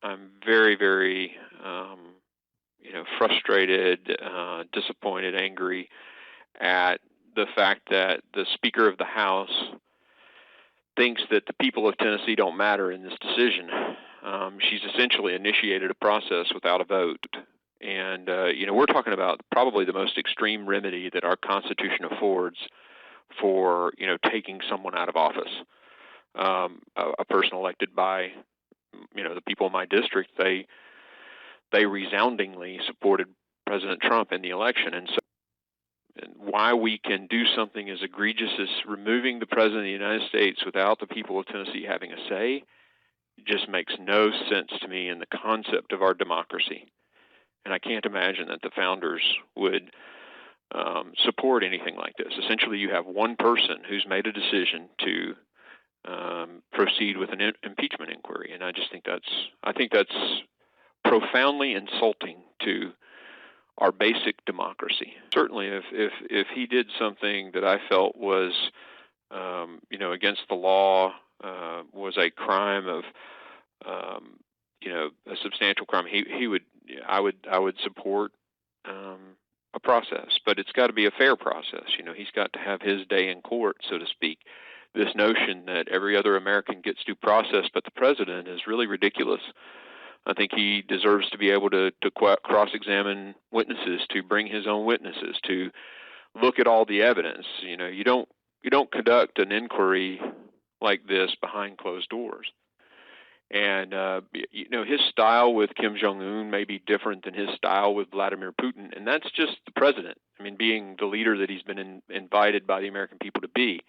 I'm very, very, frustrated, disappointed, angry at the fact that the Speaker of the House thinks that the people of Tennessee don't matter in this decision. She's essentially initiated a process without a vote. And, we're talking about probably the most extreme remedy that our Constitution affords for, taking someone out of office. A person elected by, the people in my district, they resoundingly supported President Trump in the election. And so why we can do something as egregious as removing the President of the United States without the people of Tennessee having a say just makes no sense to me in the concept of our democracy. And I can't imagine that the founders would support anything like this. Essentially, you have one person who's made a decision to proceed with an impeachment inquiry, and I think that's profoundly insulting to our basic democracy. Certainly, if he did something that I felt was, against the law, was a crime of, a substantial crime, I would support a process, but it's got to be a fair process. He's got to have his day in court, so to speak. This notion that every other American gets due process but the president is really ridiculous. I think he deserves to be able to cross-examine witnesses, to bring his own witnesses, to look at all the evidence. You don't conduct an inquiry like this behind closed doors. And his style with Kim Jong-un may be different than his style with Vladimir Putin, and that's just the president. I mean, being the leader that he's been invited by the American people to be.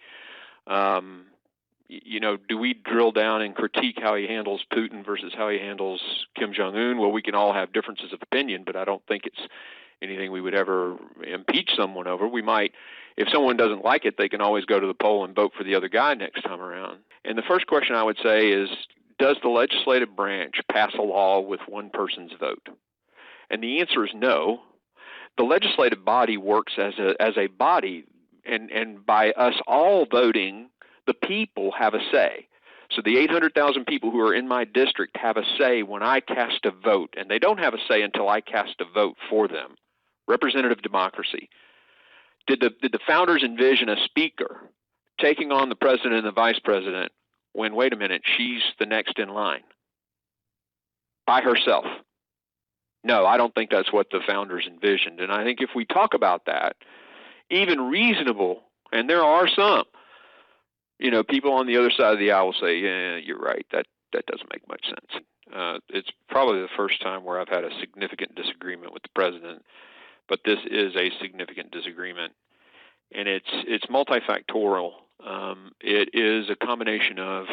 Do we drill down and critique how he handles Putin versus how he handles Kim Jong-un? Well, we can all have differences of opinion, but I don't think it's anything we would ever impeach someone over. We might, if someone doesn't like it, they can always go to the poll and vote for the other guy next time around. And the first question I would say is, does the legislative branch pass a law with one person's vote? And the answer is no. The legislative body works as a body, and by us all voting, the people have a say. So the 800,000 people who are in my district have a say when I cast a vote, and they don't have a say until I cast a vote for them. Representative democracy. Did the founders envision a speaker taking on the president and the vice president when, wait a minute, she's the next in line by herself? No, I don't think that's what the founders envisioned. And I think if we talk about that, even reasonable, and there are some, people on the other side of the aisle will say, yeah, you're right, that doesn't make much sense. It's probably the first time where I've had a significant disagreement with the president, but this is a significant disagreement, and it's multifactorial. It is a combination of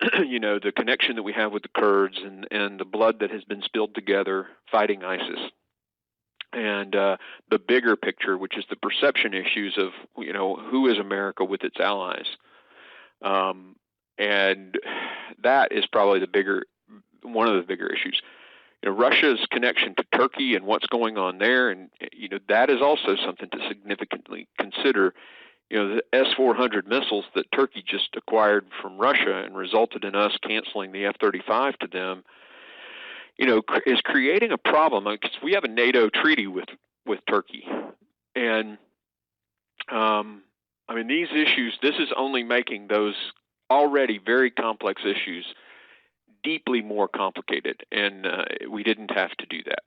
the connection that we have with the Kurds and the blood that has been spilled together fighting ISIS, and the bigger picture, which is the perception issues of who is America with its allies, and that is probably one of the bigger issues. Russia's connection to Turkey and what's going on there, and that is also something to significantly consider. The S-400 missiles that Turkey just acquired from Russia and resulted in us canceling the F-35 to them, is creating a problem because we have a NATO treaty with Turkey. And, these issues, this is only making those already very complex issues deeply more complicated, and we didn't have to do that.